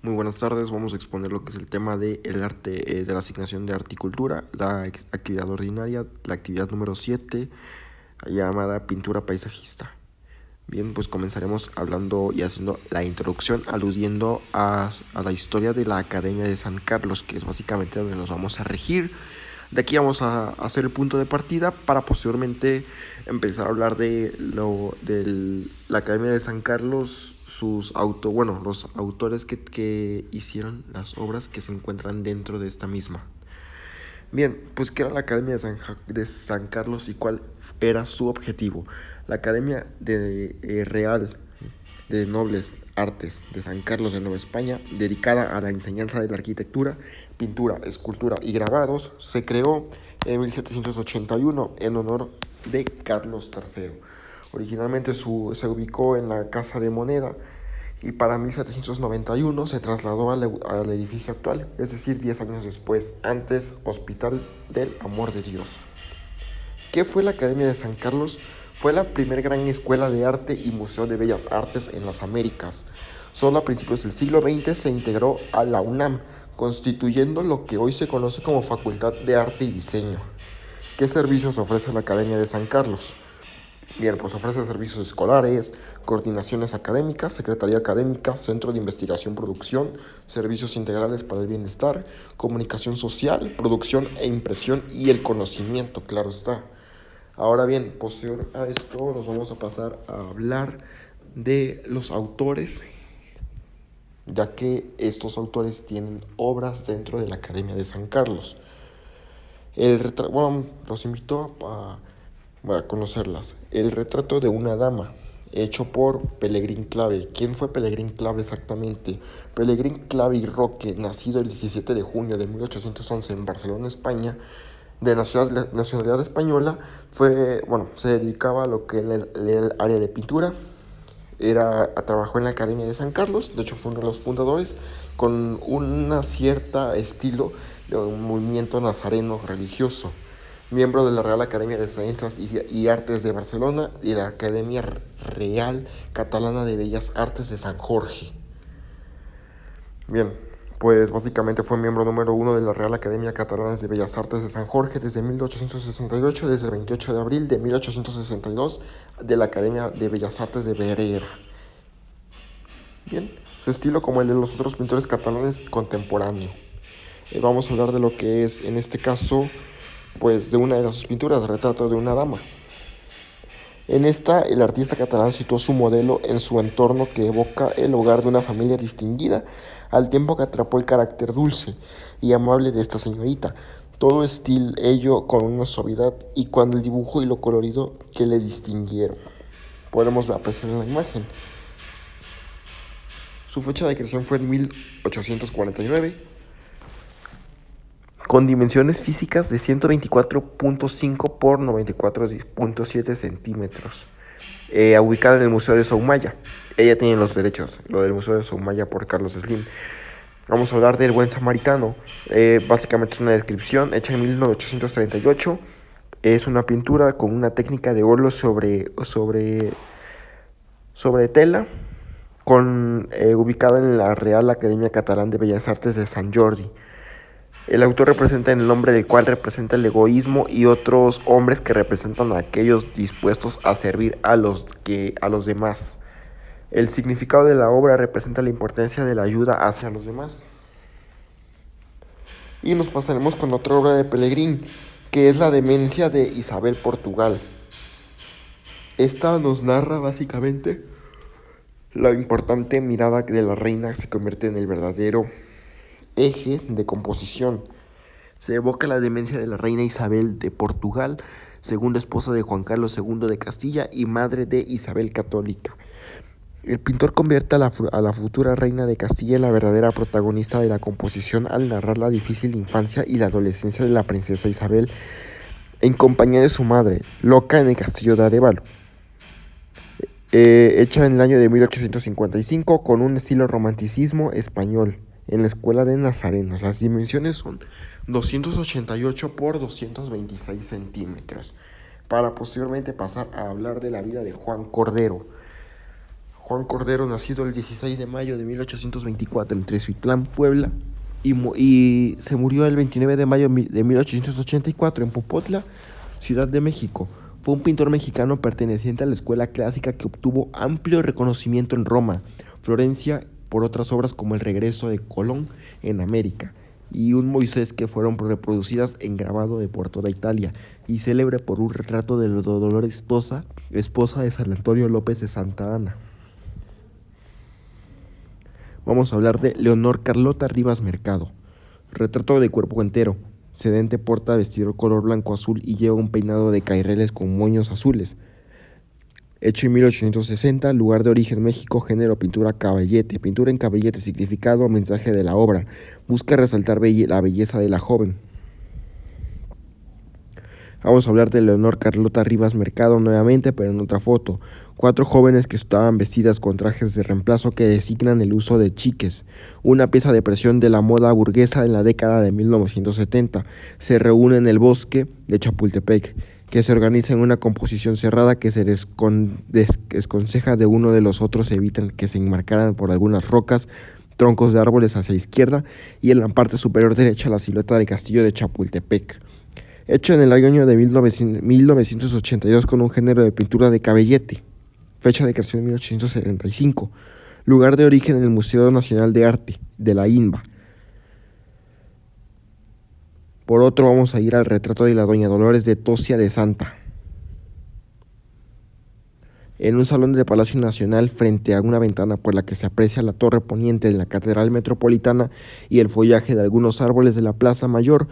Muy buenas tardes, vamos a exponer lo que es el tema del arte, de la asignación de arte y cultura, la actividad ordinaria, la actividad número 7, llamada pintura paisajista. Bien, pues comenzaremos hablando y haciendo la introducción, aludiendo a la historia de la Academia de San Carlos, que es básicamente donde nos vamos a regir. De aquí vamos a hacer el punto de partida para posteriormente empezar a hablar de la Academia de San Carlos, los autores que hicieron las obras que se encuentran dentro de esta misma. Bien, pues ¿qué era la Academia de San Carlos y cuál era su objetivo? La Academia Real de Nobles Artes de San Carlos de Nueva España, dedicada a la enseñanza de la arquitectura, pintura, escultura y grabados, se creó en 1781 en honor de Carlos III. Originalmente se ubicó en la Casa de Moneda y para 1791 se trasladó al edificio actual, es decir, 10 años después, antes Hospital del Amor de Dios. ¿Qué fue la Academia de San Carlos? Fue la primera gran escuela de arte y museo de bellas artes en las Américas. Solo a principios del siglo XX se integró a la UNAM, constituyendo lo que hoy se conoce como Facultad de Arte y Diseño. ¿Qué servicios ofrece la Academia de San Carlos? Bien, pues ofrece servicios escolares, coordinaciones académicas, secretaría académica, centro de investigación, producción, servicios integrales para el bienestar, comunicación social, producción e impresión y el conocimiento, claro está. Ahora bien, posterior a esto nos vamos a pasar a hablar de los autores, ya que estos autores tienen obras dentro de la Academia de San Carlos. Los invito a conocerlas. El retrato de una dama, hecho por Pelegrín Clave. ¿Quién fue Pelegrín Clave exactamente? Pelegrín Clave y Roque, nacido el 17 de junio de 1811 en Barcelona, España, de nacionalidad española, se dedicaba a lo que era el área de pintura. Trabajó en la Academia de San Carlos, de hecho fue uno de los fundadores, con un cierto estilo de un movimiento nazareno religioso. Miembro de la Real Academia de Ciencias y Artes de Barcelona y la Academia Real Catalana de Bellas Artes de San Jorge. Bien, pues básicamente fue miembro número 1 de la Real Academia Catalana de Bellas Artes de San Jorge desde 1868, desde el 28 de abril de 1862 de la Academia de Bellas Artes de Berera. Bien, su estilo como el de los otros pintores catalanes contemporáneo. Vamos a hablar de lo que es, en este caso, pues de una de sus pinturas, Retrato de una dama. En esta, el artista catalán situó su modelo en su entorno que evoca el hogar de una familia distinguida, al tiempo que atrapó el carácter dulce y amable de esta señorita. Todo ello con una suavidad y con el dibujo y lo colorido que le distinguieron. Podemos apreciar en la imagen. Su fecha de creación fue en 1849. Con dimensiones físicas de 124.5 por 94.7 centímetros, ubicada en el Museo de Soumaya. Ella tiene los derechos, lo del Museo de Soumaya por Carlos Slim. Vamos a hablar del Buen Samaritano. Básicamente es una descripción hecha en 1838. Es una pintura con una técnica de óleo sobre tela, ubicada en la Real Academia Catalana de Bellas Artes de Sant Jordi. El autor representa el nombre del cual representa el egoísmo y otros hombres que representan a aquellos dispuestos a servir a los demás. El significado de la obra representa la importancia de la ayuda hacia los demás. Y nos pasaremos con otra obra de Pelegrín, que es La demencia de Isabel Portugal. Esta nos narra básicamente la importante mirada de la reina se convierte en el verdadero eje de composición. Se evoca la demencia de la reina Isabel de Portugal, segunda esposa de Juan Carlos II de Castilla y madre de Isabel Católica. El pintor convierte a la futura reina de Castilla en la verdadera protagonista de la composición al narrar la difícil infancia y la adolescencia de la princesa Isabel en compañía de su madre, loca en el castillo de Arévalo. Hecha en el año de 1855 con un estilo romanticismo español en la Escuela de Nazarenos. Las dimensiones son 288 por 226 centímetros, para posteriormente pasar a hablar de la vida de Juan Cordero. Juan Cordero, nacido el 16 de mayo de 1824 en Teciutlán, Puebla, y se murió el 29 de mayo de 1884 en Popotla, Ciudad de México. Fue un pintor mexicano perteneciente a la escuela clásica que obtuvo amplio reconocimiento en Roma, Florencia, por otras obras como El regreso de Colón en América y Un Moisés, que fueron reproducidas en grabado de por toda Italia, y célebre por un retrato de Dolores Esposa, esposa de San Antonio López de Santa Anna. Vamos a hablar de Leonor Carlota Rivas Mercado. Retrato de cuerpo entero. Sedente, porta vestido color blanco azul y lleva un peinado de caireles con moños azules. Hecho en 1860, lugar de origen México, género pintura caballete. Pintura en caballete, significado, mensaje de la obra. Busca resaltar la belleza de la joven. Vamos a hablar de Leonor Carlota Rivas Mercado nuevamente, pero en otra foto. 4 jóvenes que estaban vestidas con trajes de reemplazo que designan el uso de chiques, una pieza de presión de la moda burguesa en la década de 1970. Se reúnen en el bosque de Chapultepec, que se organiza en una composición cerrada que se desconceja de uno de los otros, evitan que se enmarcaran por algunas rocas, troncos de árboles hacia la izquierda y en la parte superior derecha la silueta del castillo de Chapultepec. Hecho en el año de 1982 con un género de pintura de caballete. Fecha de creación 1875. Lugar de origen en el Museo Nacional de Arte de la INBA. Por otro, vamos a ir al retrato de la Doña Dolores de Tocia de Santa. En un salón del Palacio Nacional, frente a una ventana por la que se aprecia la torre poniente de la Catedral Metropolitana y el follaje de algunos árboles de la Plaza Mayor,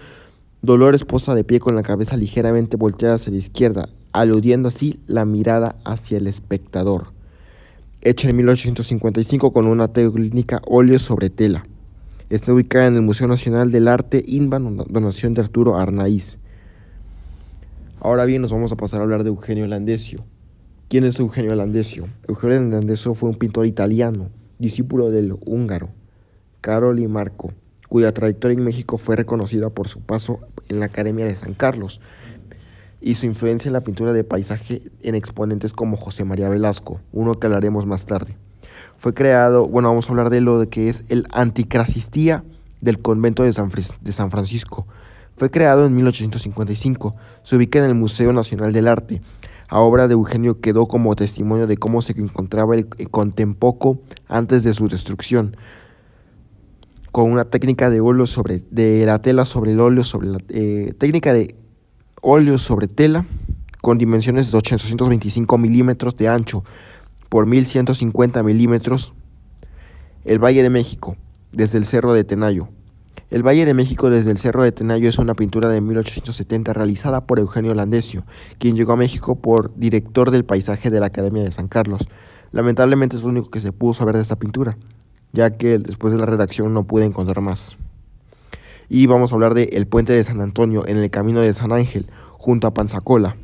Dolores posa de pie con la cabeza ligeramente volteada hacia la izquierda, aludiendo así la mirada hacia el espectador. Hecha en 1855 con una técnica óleo sobre tela. Está ubicada en el Museo Nacional del Arte INBA, donación de Arturo Arnaiz. Ahora bien, nos vamos a pasar a hablar de Eugenio Landesio. ¿Quién es Eugenio Landesio? Eugenio Landesio fue un pintor italiano, discípulo del húngaro Caroli Marco, cuya trayectoria en México fue reconocida por su paso en la Academia de San Carlos y su influencia en la pintura de paisaje en exponentes como José María Velasco, uno que hablaremos más tarde. Fue creado, vamos a hablar de lo que es el Anticracistía del convento de San Francisco. Fue creado en 1855, se ubica en el Museo Nacional del Arte. La obra de Eugenio quedó como testimonio de cómo se encontraba el Contempoco antes de su destrucción, con una técnica de óleo técnica de óleo sobre tela con dimensiones de 825 milímetros de ancho por 1150 milímetros. El Valle de México, desde el Cerro de Tenayo. El Valle de México desde el Cerro de Tenayo es una pintura de 1870 realizada por Eugenio Landesio, quien llegó a México por director del paisaje de la Academia de San Carlos. Lamentablemente es lo único que se pudo saber de esta pintura, ya que después de la redacción no pude encontrar más. Y vamos a hablar de El Puente de San Antonio en el Camino de San Ángel, junto a Panzacola.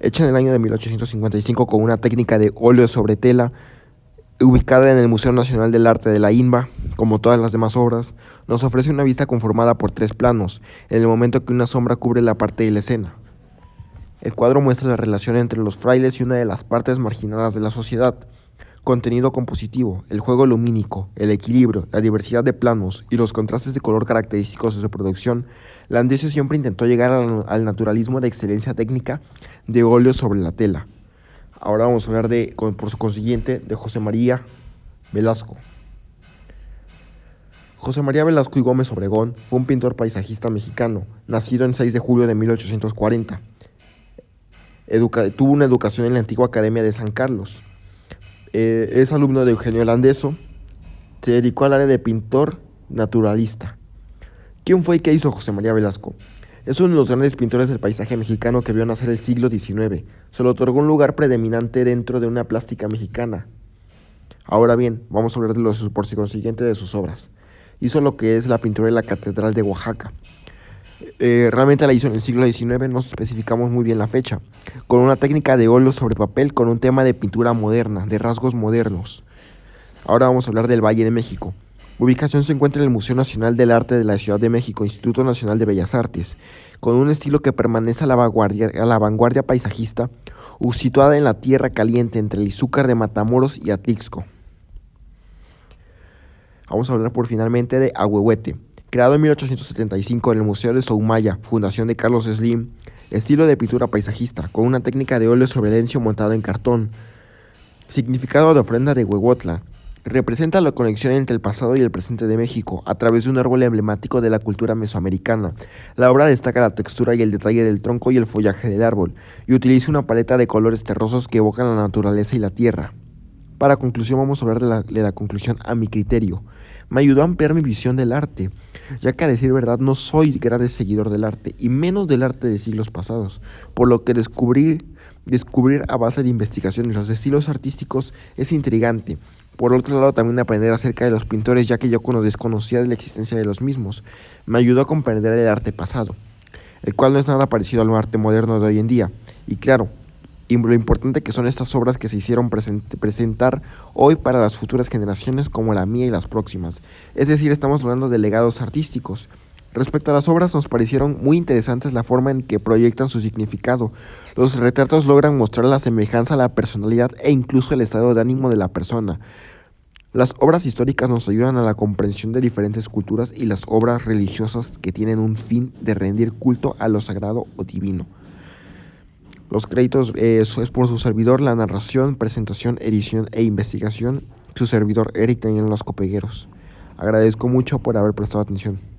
Hecha en el año de 1855 con una técnica de óleo sobre tela, ubicada en el Museo Nacional del Arte de la INBA, como todas las demás obras, nos ofrece una vista conformada por 3 planos, en el momento que una sombra cubre la parte de la escena. El cuadro muestra la relación entre los frailes y una de las partes marginadas de la sociedad. Contenido compositivo, el juego lumínico, el equilibrio, la diversidad de planos y los contrastes de color característicos de su producción. Landesio siempre intentó llegar al naturalismo de excelencia técnica de óleo sobre la tela. Ahora vamos a hablar por su consiguiente, de José María Velasco. José María Velasco y Gómez Obregón fue un pintor paisajista mexicano, nacido el 6 de julio de 1840. Tuvo una educación en la antigua Academia de San Carlos. Es alumno de Eugenio Landesio. Se dedicó al área de pintor naturalista. ¿Quién fue y qué hizo José María Velasco? Es uno de los grandes pintores del paisaje mexicano que vio nacer el siglo XIX. Se le otorgó un lugar predominante dentro de una plástica mexicana. Ahora bien, vamos a hablar por consiguiente de sus obras. Hizo lo que es la pintura de la Catedral de Oaxaca. Realmente la hizo en el siglo XIX, no especificamos muy bien la fecha, con una técnica de óleo sobre papel con un tema de pintura moderna, de rasgos modernos. Ahora vamos a hablar del Valle de México. Ubicación se encuentra en el Museo Nacional del Arte de la Ciudad de México, Instituto Nacional de Bellas Artes, con un estilo que permanece a la vanguardia paisajista, situada en la Tierra Caliente entre el Izúcar de Matamoros y Atlixco. Vamos a hablar por finalmente de Ahuehuete, creado en 1875 en el Museo de Soumaya, Fundación de Carlos Slim, estilo de pintura paisajista, con una técnica de óleo sobre lienzo montado en cartón. Significado de ofrenda de Huehuetla. Representa la conexión entre el pasado y el presente de México a través de un árbol emblemático de la cultura mesoamericana. La obra destaca la textura y el detalle del tronco y el follaje del árbol, y utiliza una paleta de colores terrosos que evocan la naturaleza y la tierra. Para conclusión, vamos a hablar de la conclusión a mi criterio. Me ayudó a ampliar mi visión del arte, ya que a decir verdad no soy gran seguidor del arte, y menos del arte de siglos pasados, por lo que descubrir a base de investigaciones los estilos artísticos es intrigante. Por otro lado, también aprender acerca de los pintores, ya que yo desconocía de la existencia de los mismos, me ayudó a comprender el arte pasado, el cual no es nada parecido al arte moderno de hoy en día. Y claro, y lo importante que son estas obras que se hicieron presentar hoy para las futuras generaciones como la mía y las próximas. Es decir, estamos hablando de legados artísticos. Respecto a las obras, nos parecieron muy interesantes la forma en que proyectan su significado. Los retratos logran mostrar la semejanza a la personalidad e incluso el estado de ánimo de la persona. Las obras históricas nos ayudan a la comprensión de diferentes culturas y las obras religiosas que tienen un fin de rendir culto a lo sagrado o divino. Los créditos es por su servidor, la narración, presentación, edición e investigación, su servidor Eric Daniel Lasco Pegueros. Agradezco mucho por haber prestado atención.